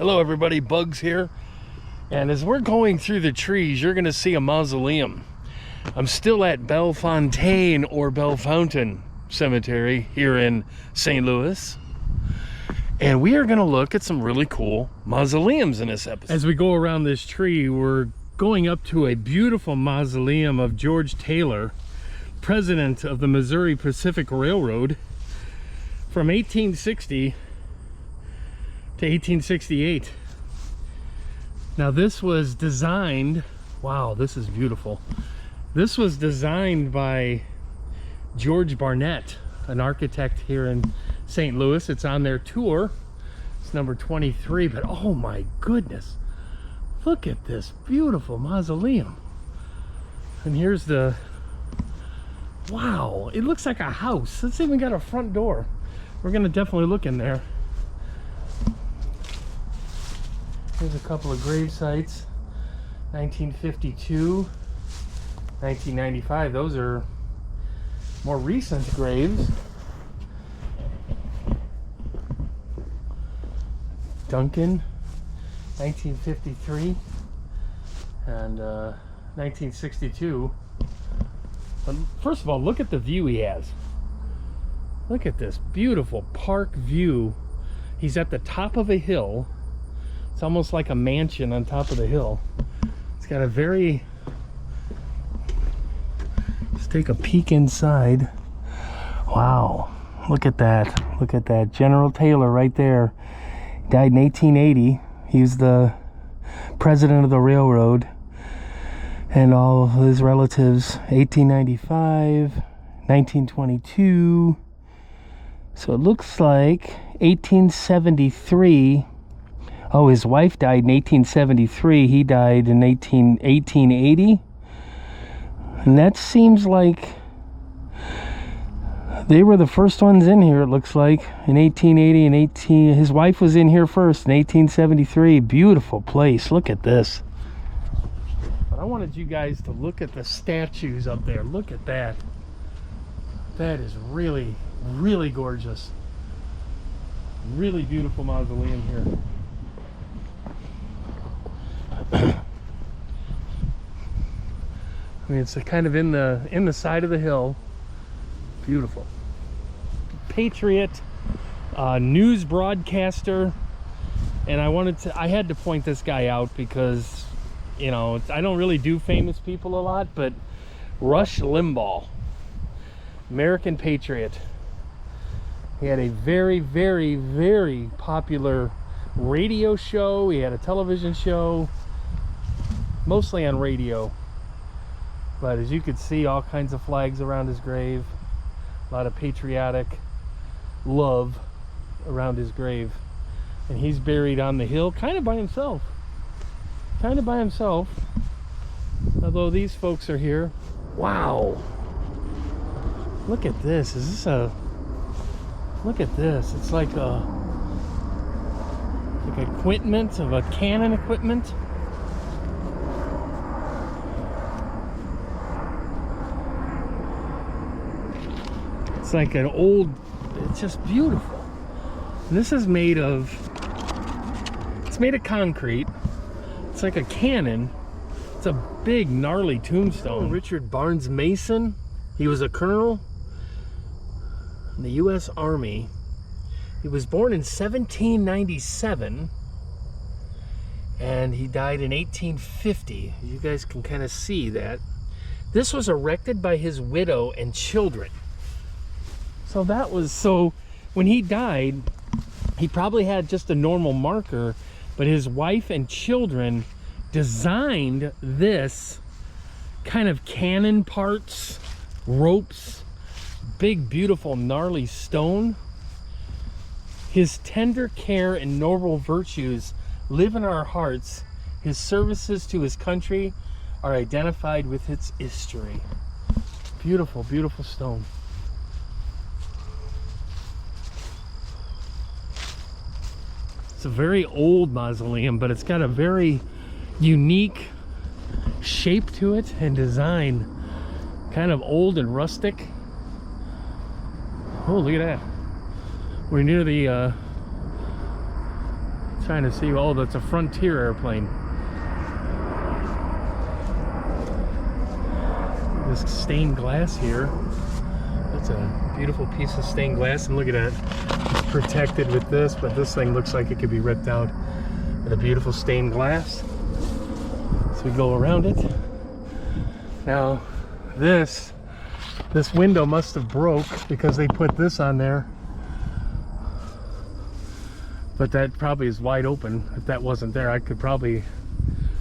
Hello everybody, Bugs here. And as we're going through the trees, you're gonna see a mausoleum. I'm still at Bellefontaine or Bellefontaine Cemetery here in St. Louis. And we are gonna look at some really cool mausoleums in this episode. As we go around this tree, we're going up to a beautiful mausoleum of George Taylor, president of the Missouri Pacific Railroad from 1860 to 1868. Now this was designed, wow, this is beautiful. This was designed by George Barnett, an architect here in St. Louis. It's on their tour. It's number 23, but oh my goodness. Look at this beautiful mausoleum. And here's the, wow, it looks like a house. It's even got a front door. We're gonna definitely look in there. Here's a couple of grave sites. 1952, 1995. Those are more recent graves. Duncan, 1953, and 1962. But first of all, look at the view he has. Look at this beautiful park view. He's at the top of a hill. It's almost like a mansion on top of the hill. It's got a very, let's take a peek inside. Wow, look at that. Look at that. General Taylor right there. He died in 1880. He was the president of the railroad. And all of his relatives, 1895, 1922. So it looks like 1873. Oh, his wife died in 1873. He died in 1880. And that seems like they were the first ones in here, it looks like, in 1880 and his wife was in here first in 1873. Beautiful place. Look at this. But I wanted you guys to look at the statues up there. Look at that. That is really, really gorgeous. Really beautiful mausoleum here. I mean, it's kind of in the side of the hill. Beautiful. Patriot, news broadcaster, and I had to point this guy out because, you know, I don't really do famous people a lot, but Rush Limbaugh, American patriot. He had a very, very, very popular radio show. He had a television show, mostly on radio. But as you could see, all kinds of flags around his grave. A lot of patriotic love around his grave. And he's buried on the hill, kind of by himself. Kind of by himself. Although these folks are here. Wow. Look at this. Is this a... Look at this. It's like a... like equipment of a cannon equipment. It's like an old, it's just beautiful. And this is made of, it's made of concrete. It's like a cannon. It's a big gnarly tombstone. Richard Barnes Mason, he was a colonel in the U.S. Army. He was born in 1797 and he died in 1850. You guys can kind of see that. This was erected by his widow and children. So that was, so when he died, he probably had just a normal marker, but his wife and children designed this kind of cannon parts, ropes, big, beautiful, gnarly stone. His tender care and noble virtues live in our hearts. His services to his country are identified with its history. Beautiful, beautiful stone. It's a very old mausoleum, but it's got a very unique shape to it and design. Kind of old and rustic. Oh, look at that. We're near the trying to see. Oh, that's a Frontier airplane. This stained glass here. That's a beautiful piece of stained glass, and look at that. It's protected with this, but this thing looks like it could be ripped out. And a beautiful stained glass. So we go around it. Now, this window must have broke because they put this on there. But that probably is wide open. If that wasn't there, I could probably,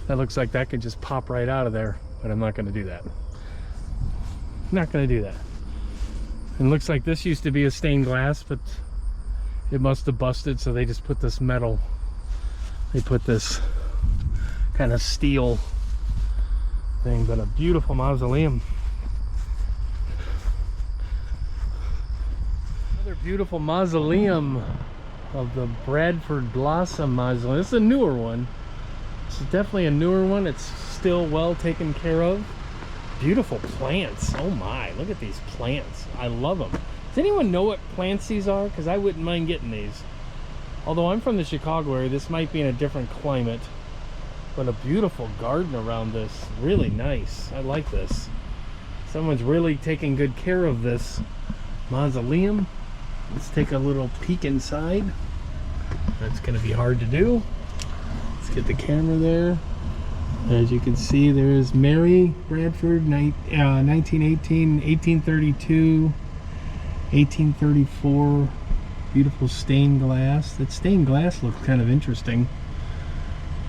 that looks like that could just pop right out of there, but I'm not gonna do that. Not gonna do that. And it looks like this used to be a stained glass, but it must have busted, so they just put this metal, they put this kind of steel thing. But a beautiful mausoleum. Another beautiful mausoleum of the Bradford Blossom Mausoleum. This is a newer one. This is definitely a newer one. It's still well taken care of. Beautiful plants. Oh my, look at these plants. I love them. Does anyone know what plants these are? Because I wouldn't mind getting these. Although I'm from the Chicago area, this might be in a different climate. But a beautiful garden around this. Really nice. I like this. Someone's really taking good care of this mausoleum. Let's take a little peek inside. That's going to be hard to do. Let's get the camera there. As you can see, there's Mary Bradford, 1918, 1832, 1834. Beautiful stained glass. That stained glass looks kind of interesting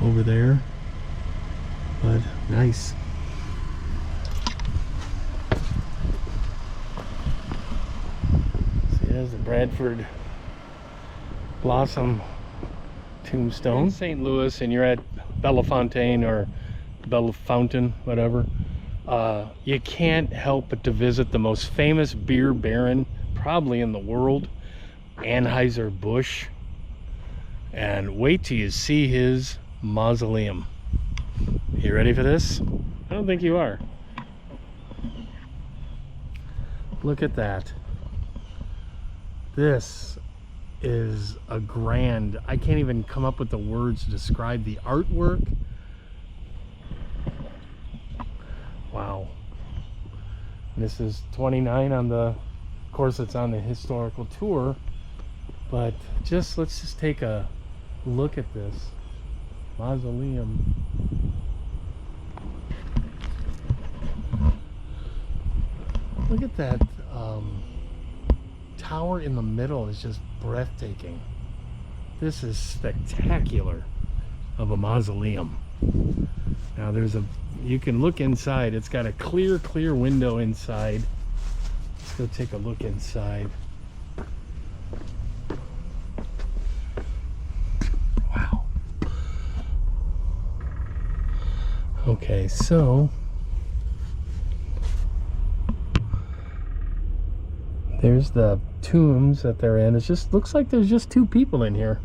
over there, but nice. See, there's the Bradford Blossom tombstone. In St. Louis, and you're at Bellefontaine or Bellefontaine, whatever, you can't help but to visit the most famous beer baron probably in the world, Anheuser-Busch, and wait till you see his mausoleum. You ready for this? I don't think you are. Look at that. This is a grand, I can't even come up with the words to describe the artwork. Wow. This is 29 on the, of course it's on the historical tour, but let's just take a look at this mausoleum. Look at that tower in the middle is just breathtaking. This is spectacular of a mausoleum. Now you can look inside. It's got a clear window inside. Let's go take a look inside. Wow. Okay, so there's the tombs that they're in. It just looks like there's just two people in here.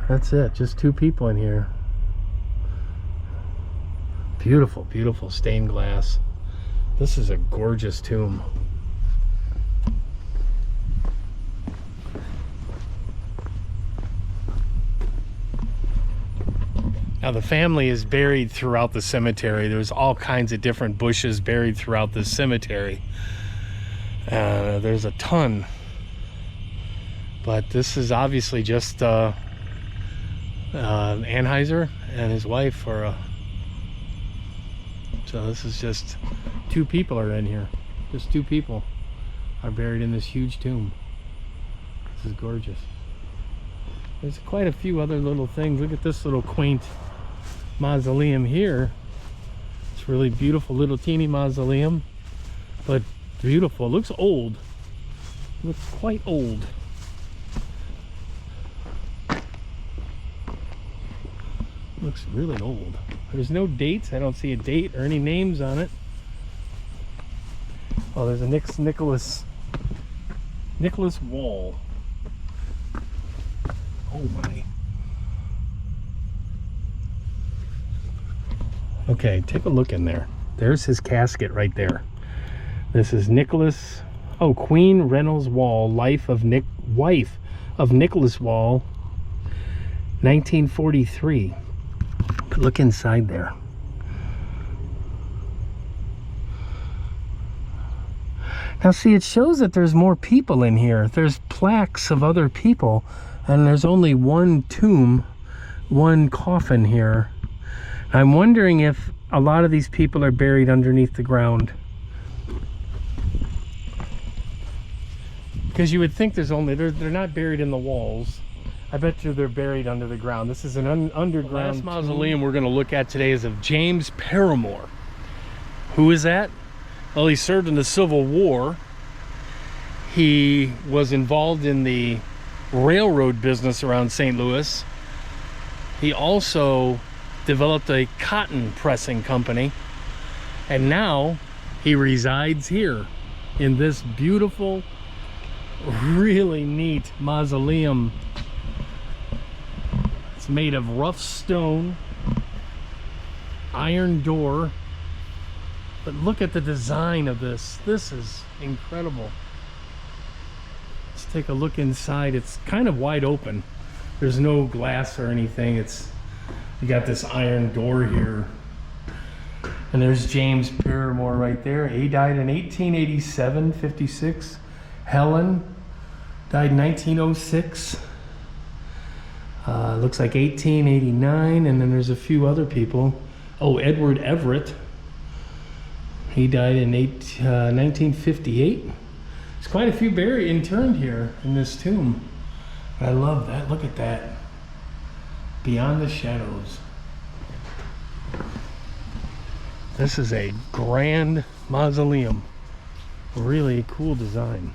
That's it, just two people in here. Beautiful, beautiful stained glass. This is a gorgeous tomb. Now the family is buried throughout the cemetery. There's all kinds of different bushes buried throughout the cemetery. There's a ton. But this is obviously just Anheuser and his wife, so this is just two people are in here. Just two people are buried in this huge tomb. This is gorgeous. There's quite a few other little things. Look at this little quaint mausoleum here. It's really beautiful, little teeny mausoleum, but beautiful. It looks old. It looks quite old. Looks really old. There's no dates. I don't see a date or any names on it. Oh, there's a Nicholas wall. Oh my. Okay, take a look in there. There's his casket right there. This is Nicholas, Queen Reynolds Wall, wife of Nicholas Wall, 1943. But look inside there. Now see, it shows that there's more people in here. There's plaques of other people, and there's only one tomb, one coffin here. I'm wondering if a lot of these people are buried underneath the ground. Because you would think there's only, they're not buried in the walls. I bet you they're buried under the ground. This is an underground. The last mausoleum we're going to look at today is of James Paramore. Who is that? Well, he served in the Civil War. He was involved in the railroad business around St. Louis. He also developed a cotton pressing company. And now he resides here in this beautiful, really neat mausoleum. It's made of rough stone, iron door. But look at the design of this. This is incredible. Let's take a look inside. It's kind of wide open. There's no glass or anything. You got this iron door here. And there's James Paramore right there. He died in 1887, 56. Helen died in 1906. Looks like 1889, and then there's a few other people. Oh, Edward Everett. He died in 1958. There's quite a few buried interned here in this tomb. I love that. Look at that. Beyond the shadows. This is a grand mausoleum. Really cool design.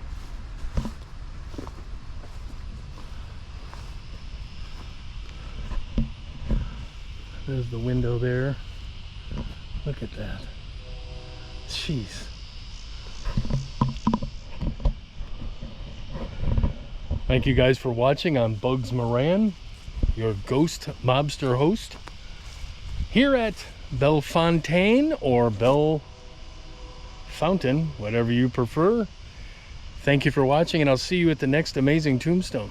There's the window there. Look at that. Jeez. Thank you guys for watching. I'm Bugs Moran, your ghost mobster host, here at Bellefontaine or Bell Fountain, whatever you prefer. Thank you for watching, and I'll see you at the next amazing tombstone.